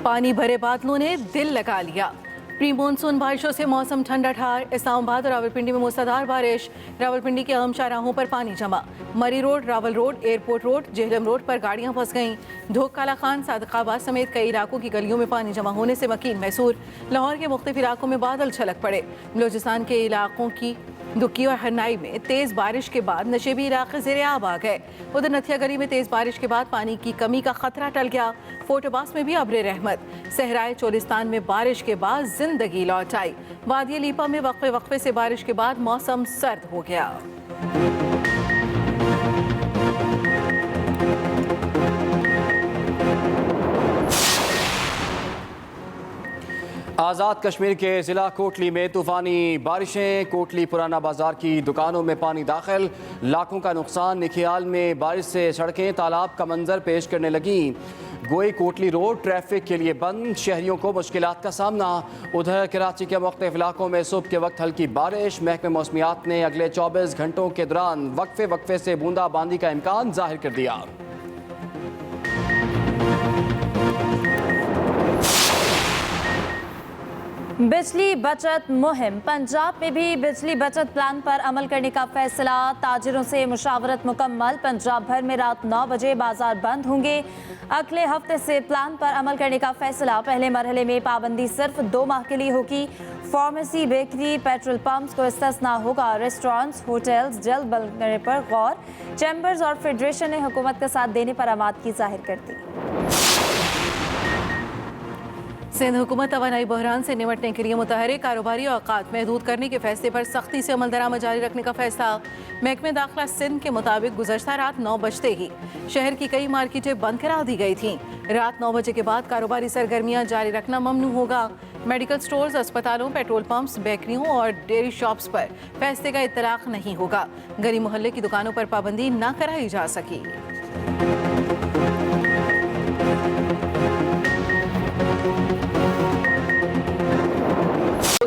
पानी भरे बादलों ने दिल लगा लिया। प्री मानसून बारिशों से मौसम ठंडा ठार। इस्लामाबाद और रावलपिंडी में मूसलाधार बारिश। रावलपिंडी के अहम शाहराहों पर पानी जमा। मरी road, Rawal road, airport road, Jhelum road पर गाड़ियां फंस गईं। ढोक काला खान, सादकाबाद समेत कई इलाकों की गलियों में पानी जमा होने से मकीन महसूर। लाहौर के मुख्तलिफ इलाकों में बादल छलक पड़े। बलूचिस्तान के इलाकों की दुक्की और हरनाई में तेज बारिश के बाद नशेबी इलाके ज़ेर-ए-आब आ गए। उधर नथिया गली में तेज बारिश के बाद पानी की कमी का खतरा टल गया। फोर्ट अब्बास में भी अब्र रहमत। सहराए चोलिस्तान में बारिश के बाद जिंदगी लौट आई। वादी लीपा में वक्फे से बारिश के बाद मौसम सर्द हो गया। आज़ाद कश्मीर के ज़िला कोटली में तूफ़ानी बारिशें। कोटली पुराना बाजार की दुकानों में पानी दाखिल, लाखों का नुकसान। निखियाल में बारिश से सड़कें तालाब का मंजर पेश करने लगी। गोई कोटली रोड ट्रैफिक के लिए बंद, शहरियों को मुश्किलात का सामना। उधर कराची के मुख्तलिफ इलाकों में सुबह के वक्त हल्की बारिश। महकमे मौसमियात ने अगले 24 घंटों के दौरान वक्फे से बूंदाबांदी का इम्कान जाहिर कर दिया। बिजली बचत मुहिम। पंजाब में भी बिजली बचत प्लान पर अमल करने का फैसला। ताजिरों से मुशावरत मुकम्मल। पंजाब भर में रात 9 बजे बाजार बंद होंगे। अगले हफ्ते से प्लान पर अमल करने का फैसला। पहले मरहले में पाबंदी सिर्फ 2 माह के लिए होगी। फार्मेसी, बेकरी, पेट्रोल पंप्स को इस्तिस्ना होगा। रेस्टोरेंट्स, होटल्स जल्द बंद करने पर गौर। चैम्बर्स और फेडरेशन ने हुकूमत का साथ देने पर आमादगी जाहिर कर दी। सिंध हुकूमत तवानाई बहरान से निपटने के लिए मुतहरिक कारोबारी औकात महदूद करने के फैसले पर सख्ती से अमल दरामद जारी रखने का फैसला। महकमे दाखिला सिंध के मुताबिक गुज़श्ता रात 9 बजते ही शहर की कई मार्केटें बंद करा दी गई थीं। रात 9 बजे के बाद कारोबारी सरगर्मियां जारी रखना ममनू होगा। मेडिकल स्टोर्स, अस्पतालों, पेट्रोल पंप्स, बेकरियों और डेयरी शॉप्स पर फैसले का इत्तलाक नहीं होगा। गली मोहल्ले की दुकानों पर पाबंदी न कराई जा सकी।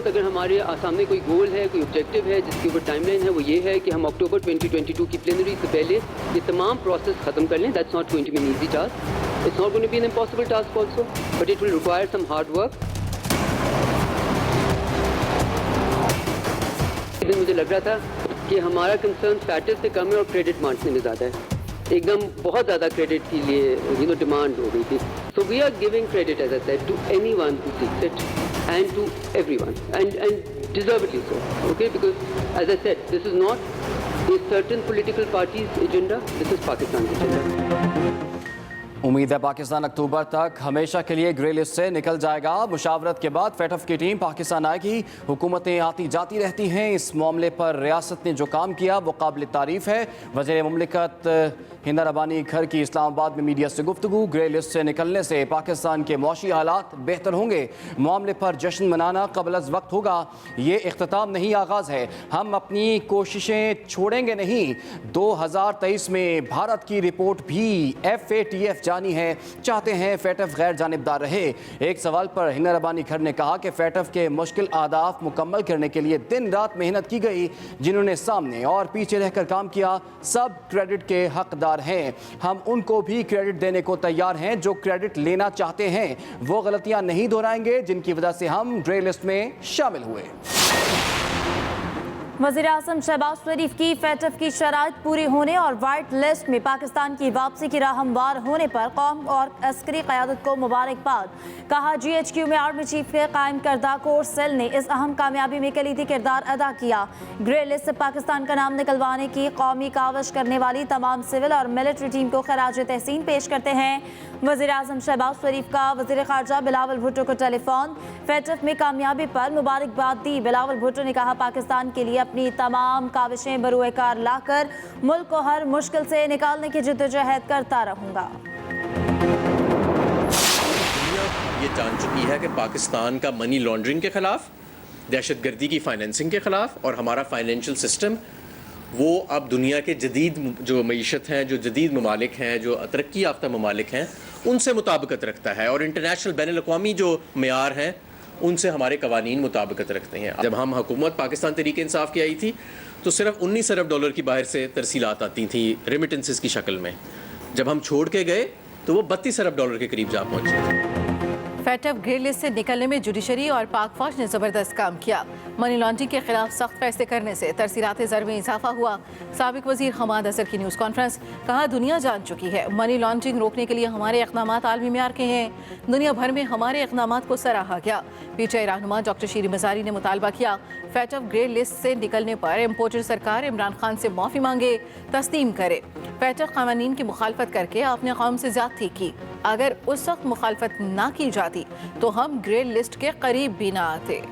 अगर हमारे सामने कोई गोल है, कोई ऑब्जेक्टिव है जिसकी ऊपर टाइमलाइन है, वो ये है कि हम अक्टूबर 2022 की प्लेनरी से पहले ये तमाम प्रोसेस खत्म कर लें। That's not going to be an easy task, it's not going to be an impossible task also, but it will require some hard work. मुझे लग रहा था कि हमारा कंसर्न फैटर से कम है और क्रेडिट बांटने में ज़्यादा है। एकदम बहुत ज़्यादा क्रेडिट के लिए डिमांड हो गई थी। So we are giving credit as I said to anyone who seeks it and to everyone and deservedly so, okay, because as I said, this is not a certain political party's agenda, this is Pakistan's agenda. उम्मीद है पाकिस्तान अक्टूबर तक हमेशा के लिए grey list से निकल जाएगा। मुशावरत के बाद फेटफ की टीम पाकिस्तान आएगी। हुकूमतें आती जाती रहती हैं। इस मामले पर रियासत ने जो काम किया वो काबिल तारीफ है। वज़ीर मुमलिकत हिंदा रबानी घर की इस्लामाबाद में मीडिया से गुफ्तगू। ग्रे लिस्ट से निकलने से पाकिस्तान के मौशी हालात बेहतर होंगे। मामले पर जश्न मनाना कबल अज़ वक्त होगा। ये इख्तिताम नहीं, आगाज़ है। हम अपनी कोशिशें छोड़ेंगे नहीं। 2023 में भारत की रिपोर्ट भी FATF जानी है। चाहते हैं फेटफ गैर जानिबदार रहे। एक सवाल पर हिना रबानी खर ने कहा कि फेटफ के मुश्किल आदाफ मुकम्मल करने के लिए दिन रात मेहनत की गई। जिन्होंने सामने और पीछे रहकर काम किया सब क्रेडिट के हकदार हैं। हम उनको भी क्रेडिट देने को तैयार हैं जो क्रेडिट लेना चाहते हैं। वो गलतियां नहीं दोहराएंगे जिनकी वजह से हम ग्रे लिस्ट में शामिल हुए। वज़ीर-ए-आज़म शहबाज शरीफ की फेटफ की शराइत पूरी होने और वाइट लिस्ट में पाकिस्तान की वापसी की राह हमवार होने पर कौम और अस्करी क़यादत को मुबारकबाद। कहा GHQ में आर्मी चीफ के कायम करदा कोर सेल ने इस अहम कामयाबी में कलीदी किरदार अदा किया। ग्रे लिस्ट से पाकिस्तान का नाम निकलवाने की कौमी काविश करने वाली तमाम सिविल और मिलिट्री टीम को खराज तहसीन पेश करते हैं। वज़ीर-ए-आज़म शहबाज शरीफ का वज़ीर ख़ारजा बिलावल भुट्टो को टेलीफोन। फेटफ में कामयाबी पर मुबारकबाद दी। बिलावल भुट्टो ने कहा पाकिस्तान के लिए अपनी तमाम काविशें बरूएकार लाकर मुल्क को हर मुश्किल से निकालने की जिद्दोजहद करता रहूँगा। ये जान चुकी है कि पाकिस्तान का मनी लॉन्ड्रिंग के खिलाफ, दहशतगर्दी की फाइनेंसिंग के खिलाफ और हमारा फाइनेंशियल सिस्टम वो अब दुनिया के जदीद जो मईशत हैं, जो जदीद ममालिक हैं, जो तरक्की याफ्ता ममालिक हैं, उनसे मुताबिकत रखता है और इंटरनेशनल बैन अल-अक़वामी जो मेयार हैं उनसे हमारे कवानीन मुताबिकत रखते हैं। जब हम हुकूमत पाकिस्तान तहरीक इंसाफ की आई थी तो सिर्फ 19 अरब डॉलर की बाहर से तरसीलात आती थी रेमिटेंसेस की शक्ल में। जब हम छोड़ के गए तो वो 32 अरब डॉलर के करीब जा पहुँचे। फैटफ ग्रे लिस्ट से निकलने में जुडिशरी और पाक फौज ने जबरदस्त काम किया। मनी लॉन्ड्रिंग के खिलाफ सख्त फैसले करने से तरसीलात ज़र में इजाफा हुआ। साबिक वजीर हमाद अजहर की न्यूज़ कॉन्फ्रेंस, कहा दुनिया जान चुकी है मनी लॉन्ड्रिंग रोकने के लिए हमारे इक़दाम आलमी मेयार के हैं। दुनिया भर में हमारे इक़दाम को सराहा गया। पीटीआई रहनुमा डॉक्टर शीरी मज़ारी ने मुतालबा किया फैटफ ग्रे लिस्ट से निकलने पर इम्पोर्टर सरकार इमरान खान से माफ़ी मांगे, तस्लीम करे। फैटफ क़वानीन की मुखालफत करके आपने कौम से ज़्यादती की। अगर उस वक्त मुखालफत ना की जाती तो हम ग्रे लिस्ट के करीब भी ना आते।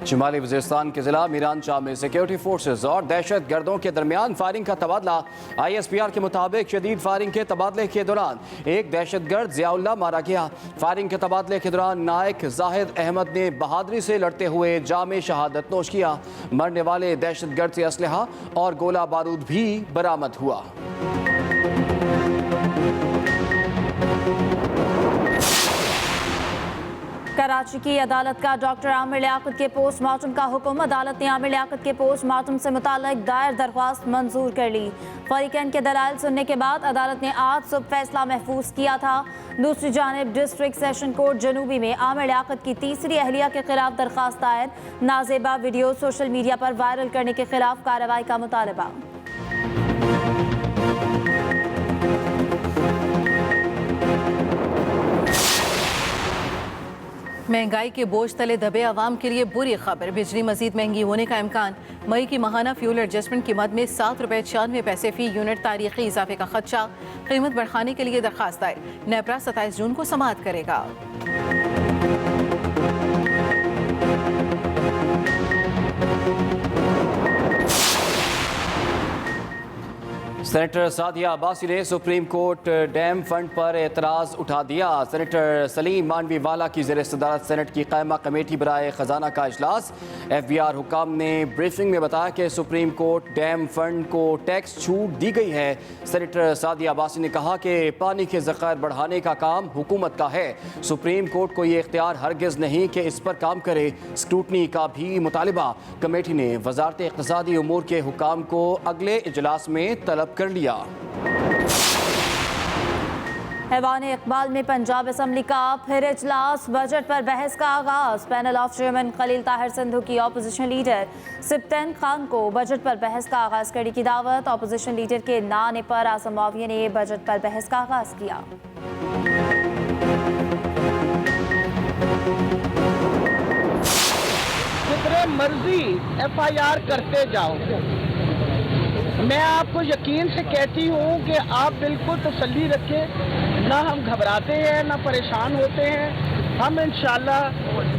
शुमाली वज़ीरिस्तान के ज़िला मीरान शाह में सिक्योरिटी फोर्सेज और दहशत गर्दों के दरमियान फायरिंग का तबादला। ISPR के मुताबिक शदीद फायरिंग के तबादले के दौरान एक दहशत गर्द ज़ियाउल्लाह मारा गया। फायरिंग के तबादले के दौरान नायक जाहिद अहमद ने बहादुरी से लड़ते हुए जामे शहादत नोश किया। मरने वाले दहशत गर्द से असलहा और गोला बारूद भी बरामद हुआ। कराची की अदालत का डॉक्टर आमिर लियाकत के पोस्टमार्टम का हुक्म। अदालत ने आमिर लियाकत के पोस्टमार्टम से मुताल्लिक दायर दरख्वास्त मंजूर कर ली। फरीकैन के दलाइल सुनने के बाद अदालत ने आज सुबह फैसला महफूज किया था। दूसरी जानिब डिस्ट्रिक्ट सेशन कोर्ट जनूबी में आमिर लियाकत की तीसरी अहलिया के खिलाफ दरख्वास्त दायर। नाजेबा वीडियो सोशल मीडिया पर वायरल करने के खिलाफ कार्रवाई का मुतालबा। महंगाई के बोझ तले दबे आवाम के लिए बुरी खबर। बिजली मजीद महंगी होने का इम्कान। मई की माहाना फ्यूल एडजस्टमेंट की मद में ₹7.96 फी यूनिट तारीखी इजाफे का खदशा। कीमत बढ़ाने के लिए दरखास्त दायर। नेपरा 27 जून को समाअत करेगा। सेनेटर सादिया अब्बासी ने सुप्रीम कोर्ट डैम फंड पर एतराज़ उठा दिया। सेनेटर सलीम मानवीवाला की ज़ेर सदारत सेनेट की कायमा कमेटी बराए ख़जाना का इजलास। FBR हुकाम ने ब्रीफिंग में बताया कि सुप्रीम कोर्ट डैम फंड को टैक्स छूट दी गई है। सेनेटर सादिया अब्बासी ने कहा कि पानी के ज़खायर बढ़ाने का काम हुकूमत का है। सुप्रीम कोर्ट को ये इख्तियार हरगिज़ नहीं कि इस पर काम करे। स्क्रूटनी का भी मुतालिबा कमेटी ने वजारत इक़्तिसादी उमूर के हुकाम को अगले इजलास में तलब कर लिया। ऐवान इकबाल में पंजाब असम्बली का फिर इजलास। बजट पर बहस का आगाज। Panel of chairman Khalil Tahir Sindhu की अपोजिशन लीडर सिप्तैन खान को बजट पर बहस का आगाज करने की दावत। अपोजिशन लीडर के ना आने पर आज़म माविया ने बजट पर बहस का आगाज किया। जितने मर्जी FIR करते जाओ, मैं आपको यकीन से कहती हूँ कि आप बिल्कुल तसल्ली रखें। ना हम घबराते हैं ना परेशान होते हैं। हम इंशाल्लाह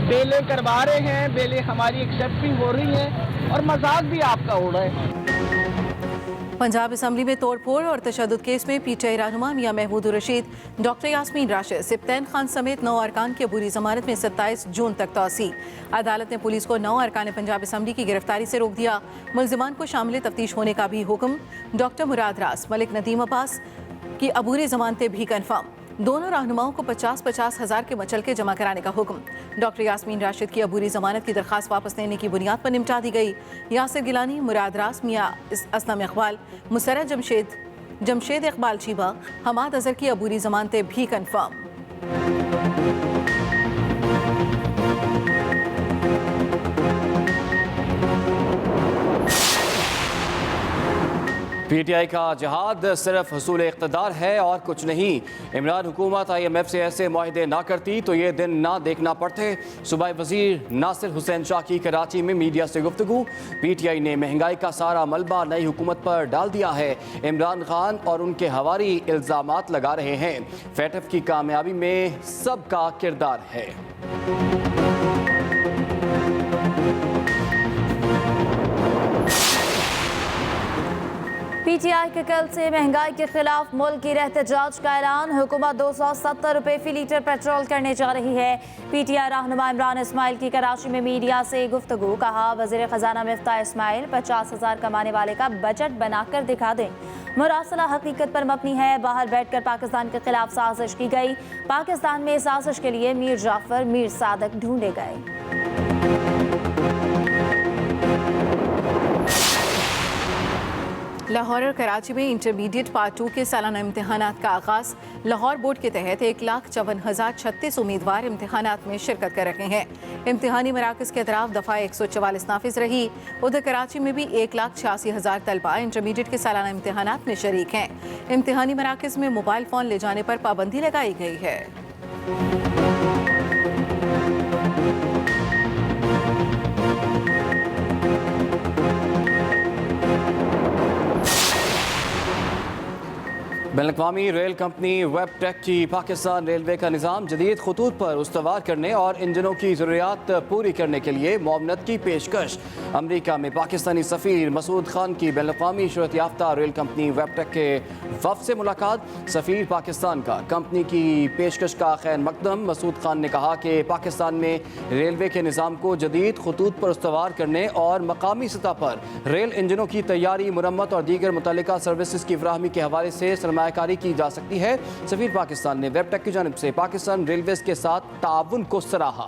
बेलें करवा रहे हैं, बेलें हमारी एक्सेप्ट भी हो रही हैं और मजाक भी आपका हो रहा है। पंजाब असम्बली में तोड़फोड़ और तशद्दुद केस में पीटीआई रहनुमा मियां महमूद रशीद, डॉक्टर यास्मीन राशिद, सिप्तैन खान समेत 9 अरकान की अबूरी जमानत में 27 जून तक तौसी। अदालत ने पुलिस को 9 अरकान पंजाब असम्बली की गिरफ्तारी से रोक दिया। मुल्जिमान को शामिल तफ्तीश होने का भी हुक्म। डॉक्टर मुराद रास, मलिक नदीम अब्बास की अबूरी जमानतें भी कन्फर्म। दोनों रहनुमाओं को 50-50 हज़ार के मचलके जमा कराने का हुक्म। डॉक्टर यास्मीन राशिद की अबूरी जमानत की दरखास्त वापस लेने की बुनियाद पर निपटा दी गई। यासिर गिलानी, मुराद रास, मियां असलम इकबाल, मुसर्रत जमशेद इकबाल चीबा, हमाद अजहर की अबूरी जमानतें भी कन्फर्म। PTI का जहाद सिर्फ हसूल इक़्तिदार है और कुछ नहीं। इमरान हुकूमत IMF से ऐसे मुआहदे ना करती तो ये दिन ना देखना पड़ते। सूबाई वजीर नासिर हुसैन शाह की कराची में मीडिया से गुफ्तगू। PTI ने महंगाई का सारा मलबा नई हुकूमत पर डाल दिया है। इमरान खान और उनके हवारी इल्ज़ामात लगा रहे हैं। फैटफ की कामयाबी में सबका किरदार है। PTI के कल से महंगाई के खिलाफ मुल्क की एहतजाज का ऐलान। हुकूमत 270 रुपये फी लीटर पेट्रोल करने जा रही है। PTI रहनुमा इमरान इस्माइल की कराची में मीडिया से गुफ्तगू। कहा वज़ीर ख़जाना मिफ्ता इस्माइल 50,000 कमाने वाले का बजट बनाकर दिखा दें। मुरासला हकीकत पर मबनी है। बाहर बैठकर पाकिस्तान के खिलाफ साजिश की गई। पाकिस्तान में साजिश के लिए मीर जाफर, मीर सादक ढूंढे गए। लाहौर और कराची में इंटरमीडिएट पार्ट 2 के सालाना इम्तिहानात का आगाज़। लाहौर बोर्ड के तहत 1,54,036 उम्मीदवार इम्तिहानात में शिरकत कर रहे हैं। इम्तिहानी मराकज़ के अतराफ दफ़ा 144 नाफिज रही। उधर कराची में भी 1,86,000 तलबा इंटरमीडिएट के सालाना इम्तिहानात में शरीक हैं। इम्तिहानी मराकज़ में मोबाइल फ़ोन ले जाने पर पाबंदी लगाई गई है। बैनुल-अक़वामी रेल कंपनी वेबटेक की पाकिस्तान रेलवे का निज़ाम जदीद खतूत पर उस्तवार करने और इंजनों की ज़रूरियात पूरी करने के लिए मुआवनत की पेशकश। अमरीका में पाकिस्तानी सफ़ीर मसूद खान की बैनुल-अक़वामी शोहरत याफ्ता रेल कंपनी वेबटेक के वफ़द से मुलाकात। सफ़ीर पाकिस्तान का कंपनी की पेशकश का खैर मकदम। मसूद खान ने कहा कि पाकिस्तान में रेलवे के निज़ाम को जदीद खतूत पर उस्तवार करने और मकामी सतह पर रेल इंजनों की तैयारी, मुरम्मत और दीगर मुतल्लिका सर्विसेज की फराहमी के हवाले से सरमायाकारी की जा सकती है। सफ़ीर पाकिस्तान ने वेबटेक की जानिब से पाकिस्तान रेलवेज़ के साथ ताउन को सराहा।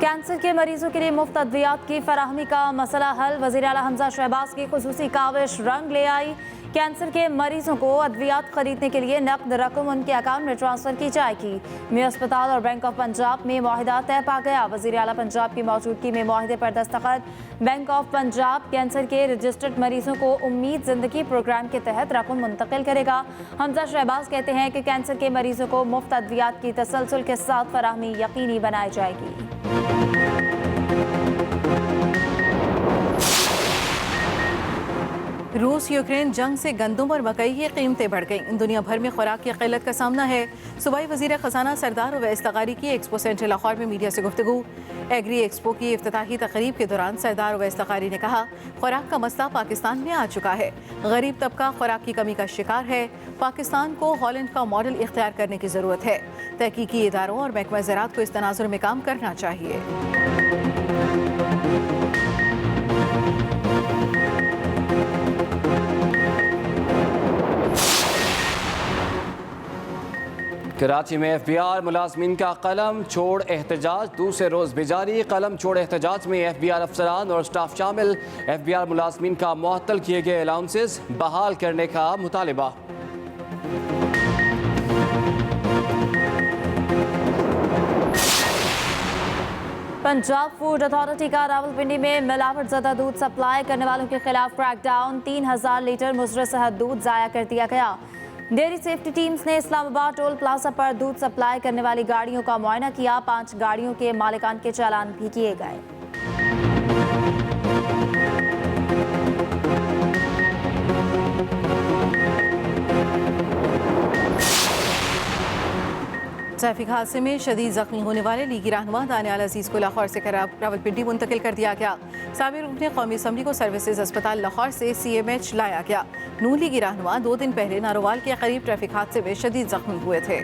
कैंसर के मरीजों के लिए मुफ्त अद्वियात की फराहमी का मसला हल। वज़ीर आला हमजा शहबाज की खुसूसी काविश रंग ले आई। कैंसर के मरीजों को अद्वियात खरीदने के लिए नकद रकम उनके अकाउंट में ट्रांसफ़र की जाएगी। मे अस्पताल और बैंक ऑफ पंजाब में मुआहिदा तय पा गया। वज़ीर आला पंजाब की मौजूदगी में मुआहिदे पर दस्तखत। बैंक ऑफ पंजाब कैंसर के रजिस्टर्ड मरीजों को उम्मीद ज़िंदगी प्रोग्राम के तहत रकम मुंतकिल करेगा। हमजा शहबाज कहते हैं कि कैंसर के मरीजों को मुफ्त अद्वियात की तसलसल के साथ फराहमी यकीनी बनाई जाएगी। रूस यूक्रेन जंग से गंदम और मकई की कीमतें बढ़ गईं। दुनिया भर में खुराक की किल्लत का सामना है। सूबाई वज़ीर ख़जाना सरदार उवैस तगारी की एक्सपो सेंटर लाहौर में मीडिया से गुफ्तगू। एग्री एक्सपो की इफ्तिताही तकरीब के दौरान सरदार उवैस तगारी ने कहा, खुराक का मसला पाकिस्तान में आ चुका है। गरीब तबका खुराक की कमी का शिकार है। पाकिस्तान को हॉलैंड का मॉडल इख्तियार करने की ज़रूरत है। तहकीकी इदारों और महकमा ज़राअत को इस तनाजुर में काम करना चाहिए। कराची में FBI मुलाजमीन का कलम छोड़ एहतजाज दूसरे रोज़ भी जारी। कलम छोड़ एहतजाज में FBI अफसरान और स्टाफ शामिल। FBI मुलाजमीन का मुअत्तल किए गए अलाउंसेस बहाल करने का मुतालिबा। पंजाब फूड अथॉरिटी का रावलपिंडी में मिलावट ज़दा दूध सप्लाई करने वालों के खिलाफ क्रैकडाउन। 3000 लीटर मुजर सेहत दूध ज़ाया कर दिया गया। डेयरी सेफ्टी टीम्स ने इस्लामाबाद टोल प्लाजा पर दूध सप्लाई करने वाली गाड़ियों का मुआयना किया। 5 गाड़ियों के मालिकान के चालान भी किए गए। ट्रैफिक हादसे में शदीद जख्मी होने वाले लीगी रहनुमा दानियाल अजीज़ को लाहौर से रावलपिंडी मुंतकिल कर दिया गया। साबिर रुकन कौमी असम्बली को सर्विसेज अस्पताल लाहौर से CMH लाया गया। नून लीगी रहनुमा 2 दिन पहले नारोवाल के करीब ट्रैफिक हादसे में शदीद जख्मी हुए थे।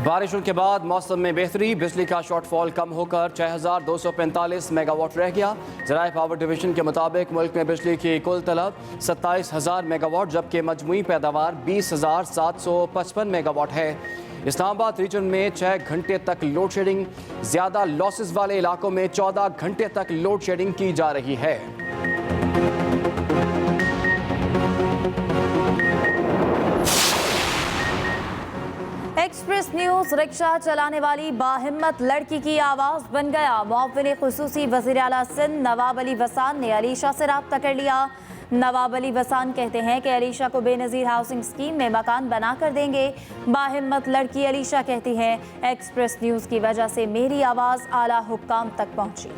बारिशों के बाद मौसम में बेहतरी। बिजली का शॉर्टफॉल कम होकर 6245 मेगावाट रह गया। ज़राए पावर डिवीजन के मुताबिक मुल्क में बिजली की कुल तलब 27,000 मेगावाट जबकि मजमूई पैदावार 20,755 मेगावाट है। इस्लामाबाद रीजन में 6 घंटे तक लोड शेडिंग। ज़्यादा लॉसेस वाले इलाकों में 14 घंटे तक लोड शेडिंग की जा रही है। एक्सप्रेस न्यूज़ रिक्शा चलाने वाली बाहिम्मत लड़की की आवाज़ बन गया। मुअव्विन खुसूसी वज़ीर आला सिंध नवाब अली वसान ने अलीशा से राब्ता कर लिया। नवाब अली वसान कहते हैं कि अलीशा को बेनज़ीर हाउसिंग स्कीम में मकान बना कर देंगे। बाहिम्मत लड़की अलीशा कहती हैं, एक्सप्रेस न्यूज़ की वजह से मेरी आवाज़ आला हुक्काम तक पहुँची।